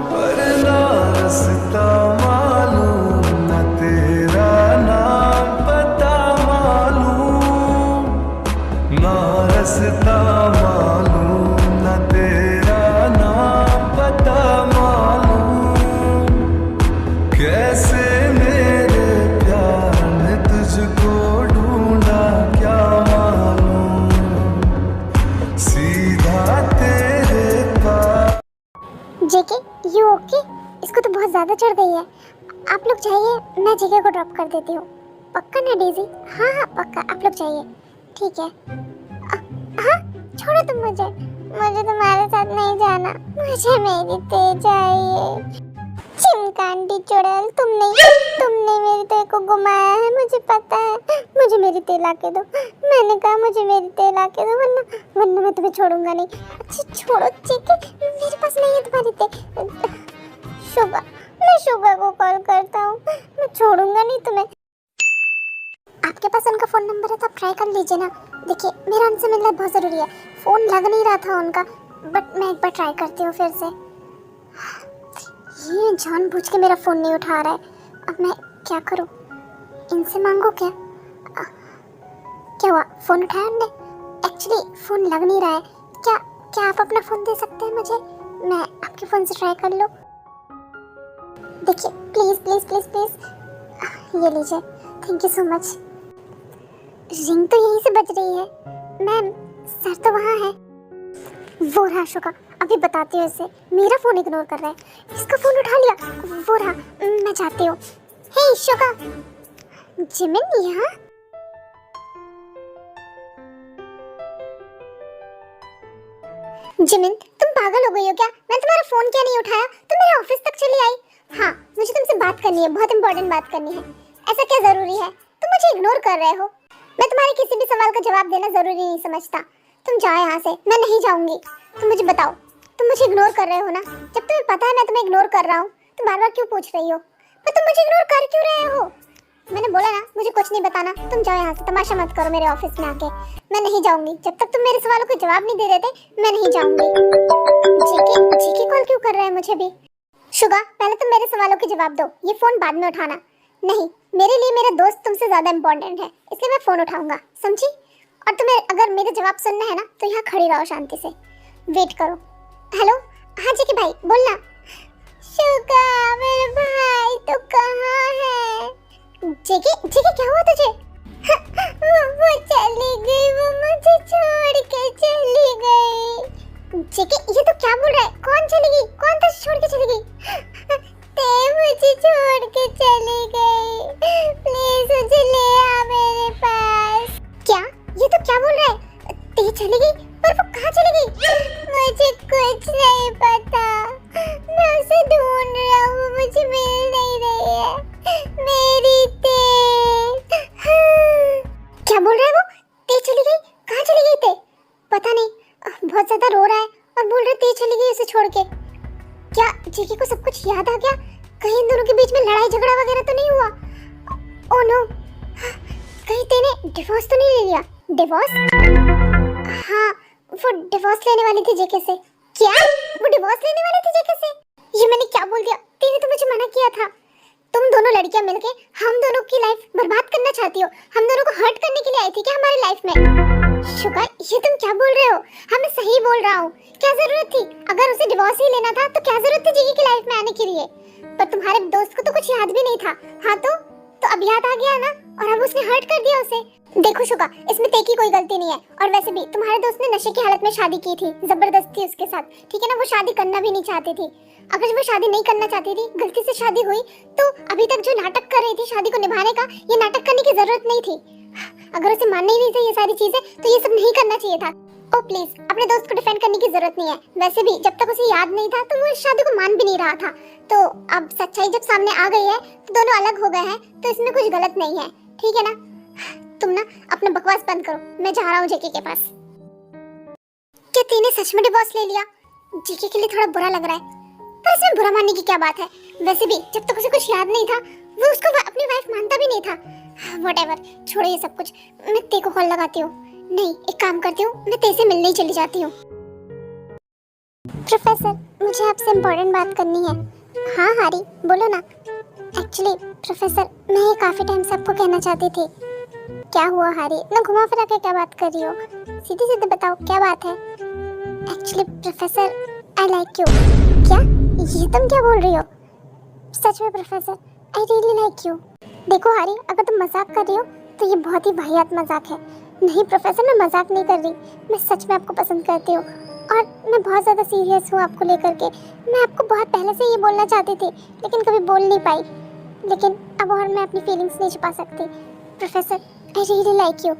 पर ना रास्ता मालूम न तेरा नाम पता मालूम, ना रास्ता मालूम न तेरा नाम पता मालूम, कैसे मेरे प्यार ने तुझको ढूंढा क्या मालूम, सीधा तेरे पास। जेके, यू ओके? इसको तो बहुत ज्यादा चढ़ गई है। आप लोग जाइए, मैं जेके को ड्रॉप कर देती हूँ। पक्का ना डेजी? हाँ हाँ पक्का, आप लोग जाइए। ठीक है। हाँ, छोड़ो तुम मुझे तुम्हारे साथ नहीं जाना। मुझे मेरी ते चाहिए। चिमकांडी चुड़ैल, तुमने मेरी ते को घुमाया है, मुझे पता है। मुझे मेरी ते ला के दो। मैंने कहा मुझे मेरी ते ला के दो, वरना मैं तुम्हें छोड़ूंगा नहीं। अच्छा छोड़ो जेके, मेरे पास नहीं है तुम्हारी ते। शुगा, मैं शुगा को कॉल करता हूँ। मैं छोड़ूंगा नहीं तुम्हें। आपके पास उनका फोन नंबर है तो आप ट्राई कर लीजिए ना। देखिए, मेरा उनसे मिलना बहुत जरूरी है। फोन लग नहीं रहा था उनका, बट मैं एक बार ट्राई करती हूँ फिर से। ये जानबूझ के मेरा फोन नहीं उठा रहा है। अब मैं क्या करूँ? इनसे मांगू क्या? क्या हुआ? फोन उठाया उनने? एक्चुअली फोन लग नहीं रहा है। क्या आप अपना फोन दे सकते हैं मुझे? मैं आपके फोन से ट्राई कर लूँ। देखिए प्लीज प्लीज प्लीज प्लीज, ये लीजिए। Thank you so much. Ring तो यहीं से बज रही है। मैम, सर तो वहाँ है। वो रहा शुगा, अभी बताती हूँ इसे। मेरा फोन इग्नोर कर रहा है, इसका फोन उठा लिया। वो रहा, मैं जाती हूँ। हे शुगा। जिमिन यहाँ? जिमिन, तुम पागल हो गई हो क्या? मैं तुम्हारा फोन क्या नहीं उठाया? तुम मेरे ऑफिस तक चली आई। हाँ, मुझे तुमसे बात करनी है, बहुत इंपॉर्टेंट बात करनी है। ऐसा क्या जरूरी है? तुम मुझे इग्नोर कर रहे हो। मैं तुम्हारे किसी भी सवाल का जवाब देना जरूरी नहीं समझता। तुम जाओ यहाँ से, मैं नहीं जाऊंगी। तुम मुझे बताओ, तुम मुझे इग्नोर कर रहे हो ना? जब तुम्हें पता है मैं तुम्हें इग्नोर कर रहा हूँ, तो बार बार क्यों पूछ रही हो? पर तुम मुझे इग्नोर कर क्यों रहे हो? मैंने बोला ना, मुझे कुछ नहीं बताना। तुम जाओ यहाँ से, तमाशा मत करो मेरे ऑफिस में आके। मैं नहीं जाऊंगी जब तक तुम मेरे सवालों का जवाब नहीं दे देते। मैं नहीं जाऊंगी। जीके कॉल क्यों कर रहा है मुझे भी? शुगा, पहले तुम मेरे सवालों के जवाब दो, ये फोन बाद में उठाना। नहीं, मेरे लिए मेरा दोस्त तुमसे ज्यादा इंपॉर्टेंट है, इसलिए मैं फोन उठाऊंगा, समझी? और तुम्हें अगर मेरे जवाब सुनना है ना, तो यहाँ खड़ी रहो शांति से, वेट करो। हेलो, हाँ जी के भाई, बोलना। शुगा, मेरे भाई तो कहाँ है? जेके क्या हुआ तुझे? वो चली गई, वो मुझे छोड़ के चली गई। जेके, ये तो क्या बोल रहा है? कौन चली गई? कौन तुझे छोड़ के चली गई? ते मुझे छोड़ के चली गई। प्लीज मुझे ले आ मेरे पास। क्या? ये तो क्या बोल रहा है? ते चली गई? पर वो कहाँ चली गई? मुझे कुछ नहीं पता। मैं उसे ढूंढ रहा हूँ, मुझे मिल नहीं रही है। मेरी ते। क्या बोल रहा है वो? ते चली गई? कहाँ चली गई ते? पता नहीं, बहुत ज्यादा रो रहा है और बोल रहा है ते चली गई उसे छोड़ के। क्या जेके को सब कुछ याद आ गया? कहीं इन दोनों के बीच में लड़ाई झगड़ा वगैरह तो नहीं हुआ? ओह नो, कहीं तेने डिवोर्स तो नहीं ले लिया? डिवोर्स? हाँ, वो डिवोर्स लेने वाली थी जेके से। क्या? वो डिवोर्स लेने वाली थी जेके से? ये मैंने क्या बोल दिया? तेने तो मुझे मना किया था। तुम दोनों लड़कियां मिलके हम दोनों की लाइफ बर्बाद करना चाहती हो। हम दोनों को हर्ट करने के लिए आई थी क्या हमारी लाइफ में? शुगा, ये तुम क्या बोल रहे हो? हाँ, मैं सही बोल रहा हूँ। क्या जरूरत थी? अगर उसे डिवोर्स ही लेना था तो क्या जरूरत थी जेके की लाइफ में आने के लिए? पर तुम्हारे दोस्त को तो कुछ याद भी नहीं था। हाँ तो अब याद आ गया ना, और अब उसने हर्ट कर दिया उसे। देखो शुगा, इसमें ते की कोई गलती नहीं है। और वैसे भी तुम्हारे दोस्त ने नशे की हालत में शादी की थी, जबरदस्ती उसके साथ, ठीक है ना? वो शादी करना भी नहीं चाहती थी। अगर वो शादी नहीं करना चाहती थी, गलती से शादी हुई, तो अभी तक जो नाटक कर रही थी शादी को निभाने का, ये नाटक करने की जरूरत नहीं थी। अगर उसे मानना ही नहीं था ये सारी चीजें, तो ये सब नहीं करना चाहिए था। ओ प्लीज, अपने दोस्त को डिफेंड करने की जरूरत नहीं है। वैसे भी जब तक उसे याद नहीं था तो वो इस शादी को मान भी नहीं रहा था। तो अब सच्चाई जब सामने आ गई है तो दोनों अलग हो गए हैं, तो इसमें कुछ गलत नहीं है, ठीक है ना? तुम ना अपना बकवास बंद करो, मैं जा रहा हूँ जेके के पास। क्या तूने सच में डिवोर्स ले लिया? जेके के लिए थोड़ा बुरा लग रहा है, पर इसमें बुरा मानने की क्या बात है? वैसे भी जब तक उसे कुछ याद नहीं था, वो उसको अपनी वाइफ मानता भी नहीं था। व्हाटएवर, छोड़ो ये सब कुछ। मैं ते को कॉल लगाती हूँ। नहीं, एक काम करती हूँ, मैं ते से मिलने ही चली जाती हूँ। प्रोफेसर, मुझे आपसे इम्पोर्टेंट बात करनी है। हाँ हारी, बोलो ना। एक्चुअली प्रोफेसर, मैं ये काफ़ी टाइम से आपको कहना चाहती थी। क्या हुआ हारी, ना घुमा फिरा के क्या बात कर रही हो? सीधे सीधे बताओ क्या बात है। Actually professor, I like you. क्या? ये तुम क्या बोल रही हो? सच में professor, I really like you. देखो हारी, अगर तुम मजाक कर रही हो तो ये बहुत ही वाहियात मजाक है। नहीं प्रोफेसर, मैं मजाक नहीं कर रही, मैं सच में आपको पसंद करती हूँ और मैं बहुत ज़्यादा सीरियस हूँ आपको लेकर के। मैं आपको बहुत पहले से ये बोलना चाहती थी लेकिन कभी बोल नहीं पाई, लेकिन अब और मैं अपनी फीलिंग्स नहीं छुपा सकती। Professor, I really like you.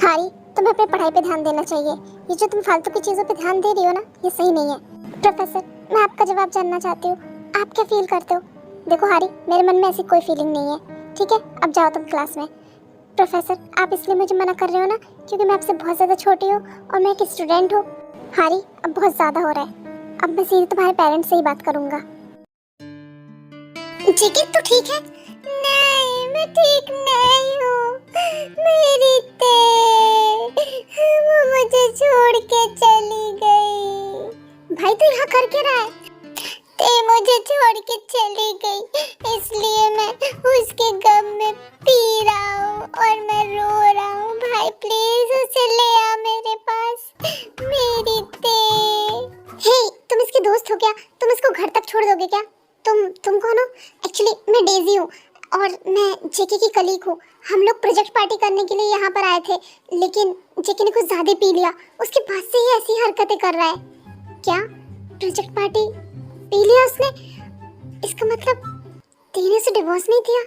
हारी, तुम्हें अपनी पढ़ाई पे ध्यान देना चाहिए। ये जो तुम फालतू की चीज़ों पे ध्यान दे रही हो ना, ये सही नहीं है। प्रोफेसर, मैं आपका जवाब जानना चाहती हूँ, आप क्या फील करते हो? देखो हारी, मेरे मन में ऐसी कोई फीलिंग नहीं है। ठीक है, अब जाओ तुम क्लास में। प्रोफेसर, आप इसलिए मुझे मना कर रहे हो ना क्योंकि मैं आपसे बहुत ज़्यादा छोटी हूँ और मैं एक स्टूडेंट हूँ। हारी, अब बहुत ज़्यादा हो रहा है, अब मैं सीधे तुम्हारे पेरेंट्स से ही बात करूँगा। जिकी, तू ठीक है? नहीं, मैं ठीक नहीं हूँ। मेरी ते वो मुझे छोड़ के चली गई। भाई तू यहाँ कर क्या रहा है? ते मुझे छोड़ के चली गई, इसलिए मैं उसके गम में पी रहा हूँ और मैं रो रहा हूँ। भाई प्लीज उसे ले आ मेरे पास, मेरी ते। हे, तुम इसकी दोस्त हो क्या? तुम इसको घर तक छोड़ दोगे क्या? तुम कौन हो? एक्चुअली मैं डेजी हूँ और मैं जेके की कलीग हूँ। हम लोग प्रोजेक्ट पार्टी करने के लिए यहाँ पर आए थे, लेकिन जेके ने कुछ ज़्यादा पी लिया, उसके बाद से ही ऐसी हरकतें कर रहा है। क्या प्रोजेक्ट पार्टी पी लिया उसने? इसका मतलब तेने से डिवोर्स नहीं दिया?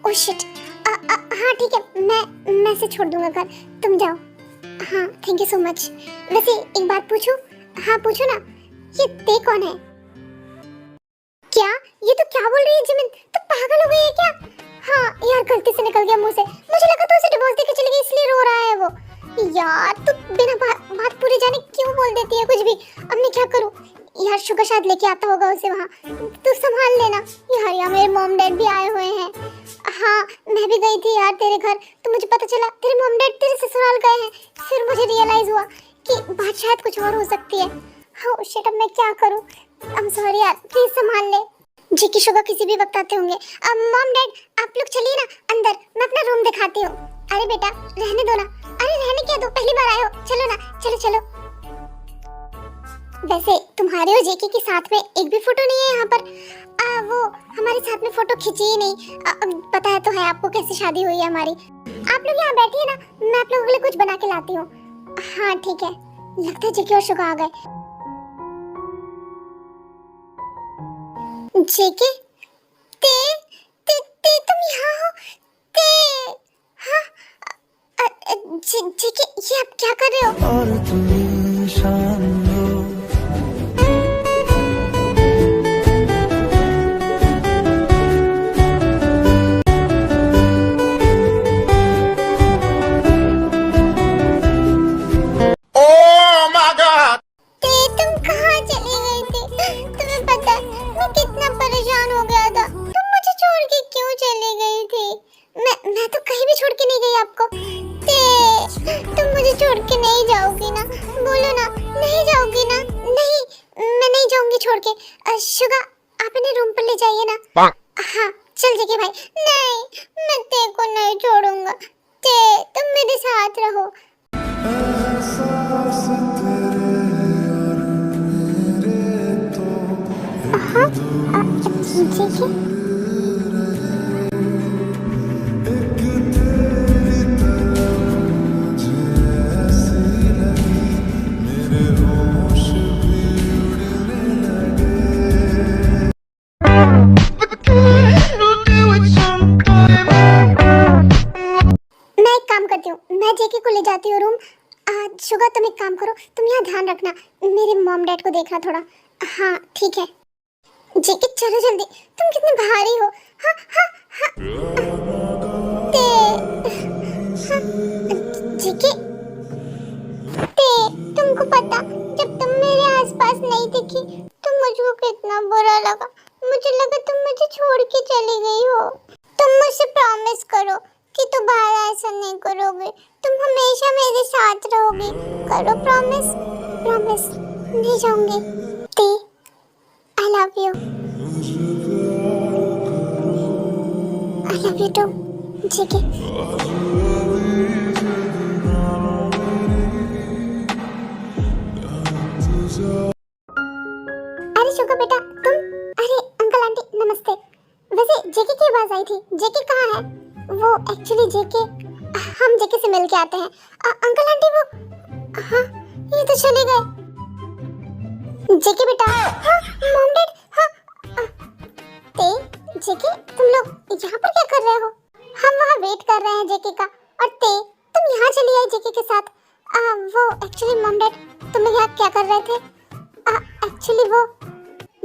Oh shit. हाँ ठीक है, मैं इसे छोड़ दूंगा घर, तुम जाओ। हाँ थैंक यू सो मच। वैसे एक बात पूछूं? हाँ पूछो ना। ये ते कौन है? क्या? ये तो क्या बोल रही है जिमिन, तो पागल हो गई है क्या? हाँ यार, गलती से निकल गया मुंह से, मुझे लगा तो उसे डिवोर्स देके चली गई इसलिए रो रहा है वो। यार तू बिना बात पूरी जाने क्यों बोल देती है कुछ भी। अब मैं क्या करूं? यार शुगर शायद लेके आता होगा उसे वहाँ, तू संभाल लेना। यार मेरे मॉम डैड भी आए हुए हैं। हाँ मैं भी गई थी यार तेरे घर, तो मुझे पता चला तेरे मॉम डैड तेरे ससुराल गए हैं। फिर मुझे रियलाइज हुआ कि बात शायद कुछ और हो सकती है। हाँ शिट, अब मैं क्या करूं? I'm sorry यार, प्लीज संभाल ले। जी की शुगर किसी भी वक्त आते होंगे। अब मॉम डैड आप लोग चलिए ना अंदर, मैं अपना रूम दिखाती हूँ। अरे बेटा रहने दो ना। अरे रहने क्या दो, पहली बार आए हो, चलो ना, चलो चलो। वैसे तुम्हारे और जेके के साथ में एक भी फोटो नहीं है यहाँ पर। वो हमारे साथ में फोटो खींची ही नहीं। पता है तो है आपको कैसे शादी हुई है हमारी। आप लोग यहाँ बैठिए ना, मैं आप लोगों के लिए कुछ बना के लाती हूँ। हाँ ठीक है, लगता है जेके और शुगर आ गए। जेके, ते तुम यहाँ हो? ते, हाँ, जेके ये आप क्या कर रहे हो? और तुम शाम हो। ते तुम कहाँ चली गई थी? तुम्हें पता है मैं कितना परेशान हो गया था, तुम मुझे छोड़ के क्यों चली गई थी? मैं तो कहीं भी छोड़ के नहीं गई आपको। ते तुम मुझे छोड़ के नहीं जाओगी ना? बोलो ना, नहीं जाओगी ना? नहीं, मैं नहीं जाऊंगी छोड़ के। शुगा आप इन्हें रूम पर ले जाइए ना। हाँ चल जेके भाई। नहीं, मैं ते को नहीं छोड़ूंगा। ते तुम मेरे साथ रहो। एहसास तेरे और मेरे तो जेके एक तेरी तरह मुझे ऐसी लगी, मेरे होश भी उड़ने लगे। मैं एक काम करती हूँ, मैं जेके को ले जाती हूँ रूम। शुगा तुम एक काम करो, तुम यहाँ ध्यान रखना, मेरे मॉम डैड को देखना थोड़ा। हाँ ठीक है। जेके चलो जल्दी, तुम कितने भारी हो। हाँ हाँ हाँ। ते हाँ, जेके ते तुमको पता, जब तुम मेरे आसपास नहीं दिखी तो मुझको कितना बुरा लगा। मुझे लगा तुम मुझे छोड़ के चली गई हो। तुम मुझसे प्रॉमिस करो कि दोबारा ऐसा नहीं करोगे, तुम हमेशा मेरे साथ रहोगे। करो प्रॉमिस, प्रॉमिस। नहीं जाऊंगी। ते I love you. I love you too. ठीक है। अरे शुक्र बेटा तुम। अरे अंकल आंटी नमस्ते। वैसे जेके की आवाज आई थी, जेके कहाँ है? वो एक्चुअली जेके, हम जेके से मिल के आते हैं। अंकल आंटी वो, हाँ ये तो चले गए। जेके बेटा, हाँ मॉम डैड, हाँ ते जेके तुम लोग यहाँ पर क्या कर रहे हो? हम वहाँ वेट कर रहे हैं जेके का, और ते तुम यहाँ चली आई जेके के साथ। वो एक्चुअली मॉम डैड तुम लोग यहाँ क्या कर रहे थे? एक्चुअली वो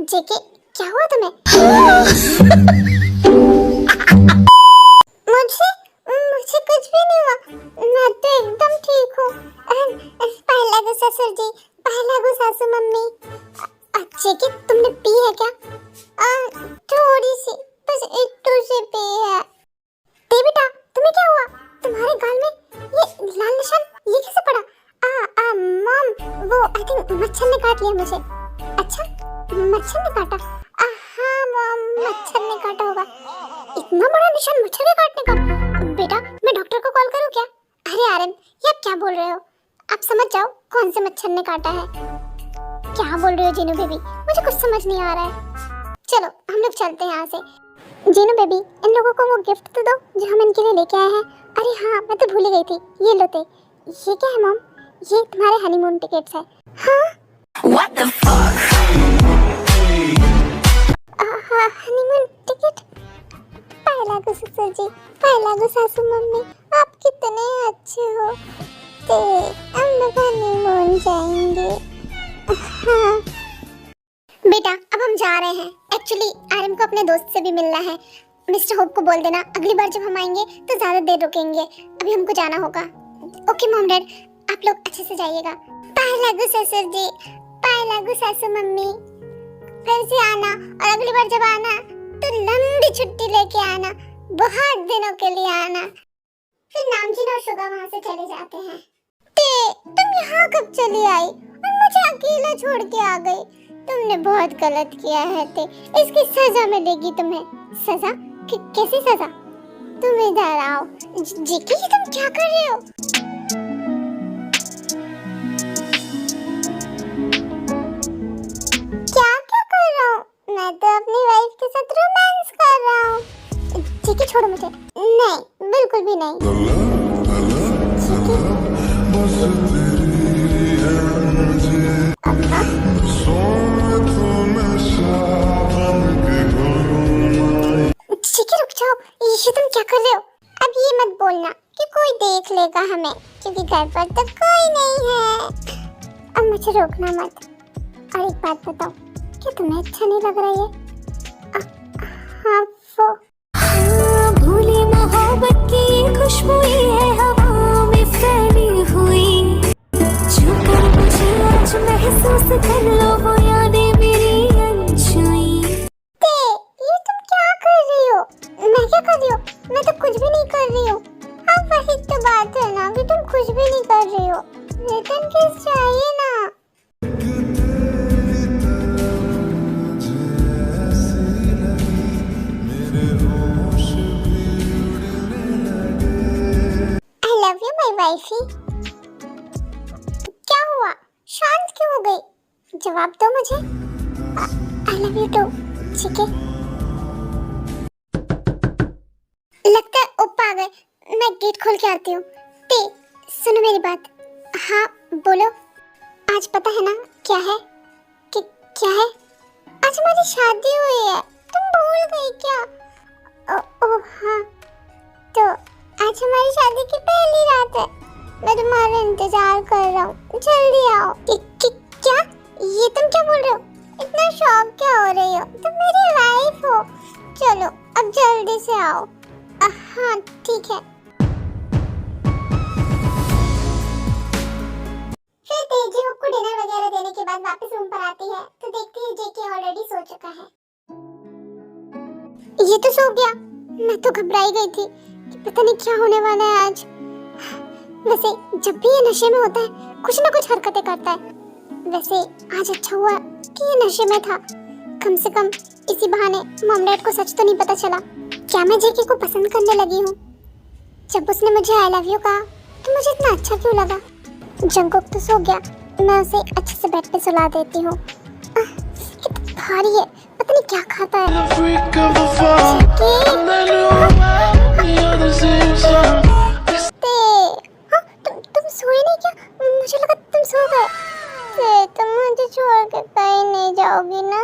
जेके, क्या हुआ तुम्हें? मुझे मुझे कुछ भी नहीं हुआ, मैं तो एकदम ठीक हूँ। पहला गो ससुर जी, पहला गो सासू मम्मी। जेके तुमने पी है क्या? थोड़ी सी, बस इतनी सी पी है। ते बेटा तुम्हें क्या हुआ? तुम्हारे गाल में ये लाल निशान ये कैसे पड़ा? मॉम वो आई थिंक मच्छर ने काट लिया मुझे। अच्छा मच्छर ने काटा? हाँ मॉम मच्छर ने काटा होगा। इतना बड़ा निशान मच्छर के काटने का? बेटा मैं डॉक्टर को कॉल करूँ क्या? अरे आर्यन ये आप क्या बोल रहे हो? आप समझ जाओ कौन से मच्छर ने काटा है। क्या बोल रहे हो जीनू बेबी, मुझे कुछ समझ नहीं आ रहा है। चलो हम लोग चलते हैं यहाँ से। जीनू बेबी इन लोगों को वो गिफ्ट तो दो जो हम इनके लिए लेके आए हैं। अरे हाँ मैं तो भूल ही गई थी, ये लो ते। ये क्या है मॉम? ये तुम्हारे हनीमून टिकट्स है। हाँ What the fuck? Honeymoon ticket. पहला गो ससुर जी, पहला गो सासू मम्मी, आप कितने अच्छे हो। ते हम लोग हनीमून जाएंगे। हाँ बेटा अब हम जा रहे हैं। एक्चुअली आर्यन को अपने दोस्त से भी मिलना है। मिस्टर होप को बोल देना अगली बार जब हम आएंगे तो ज्यादा देर रुकेंगे, अभी हमको जाना होगा। ओके मॉम डैड आप लोग अच्छे से जाइएगा। पहला गो ससुर जी, पहला गो सासू मम्मी, फिर से आना, और अगली बार जब आना तो लंबी छुट्टी लेके आना, बहुत दिनों के लिए आना। फिर नामजीन और शुगा वहाँ से चले जाते हैं। ते तुम यहाँ कब चली आई और मुझे अकेला छोड़ के आ गई? तुमने बहुत गलत किया है ते, इसकी सजा मिलेगी तुम्हें। सजा? कैसी सजा? तुम इधर आओ। जेके ये तुम क्या कर रहे हो? क्या क्या कर रहा हूँ? मैं तो अपनी वाइफ के साथ रोमांस कर रहा हूँ। जेके छोड़ो मुझे। नहीं बिल्कुल भी नहीं। जेके बस तेरी है मुझे, सोने तो नशा बन के घूमना। जेके रुक जाओ, ये तुम क्या कर रहे हो? अब ये मत बोलना कि कोई देख लेगा हमें, क्योंकि घर पर तो कोई नहीं है। अब मुझे रोकना मत। और एक बात बताओ, क्या तुम्हें अच्छा नहीं लग रहा है? हाँ वो भूली मोहब्बत की खुशबू है हवा में फैली हुई, जो कर मुझे आज महसूस कर लो वो यादें मेरी अनछुई। ते ये तुम क्या कर रही हो? मैं क्या कर रही हूँ? मैं तो कुछ भी नहीं कर रही हूँ। हाँ वही तो बात है ना कि तुम कुछ भी नहीं कर रही हो। रिटर्न किस चाहिए ना। I love you my wifey। क्या हुआ? शांत क्यों हो गई? जवाब दो मुझे। I love you too। ठीक है। लगता है ऊपर आ गए, मैं गेट खोल के आती हूँ। ते सुनो मेरी बात। हाँ बोलो। आज पता है ना क्या है? क्या है? आज हमारी शादी हुई है, तुम भूल गई क्या? ओ हाँ, तो आज हमारी शादी की पहली रात है। मैं तुम्हारा इंतजार कर रहा हूँ, जल्दी आओ। क्या? ये तुम क्या बोल रहे हो? इतना शौक क्या हो रही हो? तुम मेरी वाइफ हो। चलो अब जल्दी से आओ। हाँ ठीक है। फिर तेजी को डिनर वगैरह देने के बाद वापस रूम पर आती है तो देखती है जेके ऑलरेडी सो चुका है। ये तो सो गया। मैं तो घबराई गई थी कि पता नहीं क्या होने वाला है आज। वैसे जब भी ये नशे में होता है कुछ ना कुछ हरकतें करता है। वैसे आज अच्छा हुआ कि ये नशे में था। कम से कम इसी बहाने मॉम डैड को सच तो नहीं पता चला। क्या मैं जेके को पसंद करने लगी हूँ? जब उसने मुझे आई लव यू कहा तो मुझे इतना अच्छा क्यों लगा? जंगकुक तो सो गया, मैं उसे अच्छे से बेड पे सुला देती हूँ। कितना भारी है, पता नहीं क्या खाता है। हाँ, तुम सोए नहीं क्या? मुझे लगा तुम सो गए। तुम मुझे छोड़ के कहीं नहीं जाओगी ना?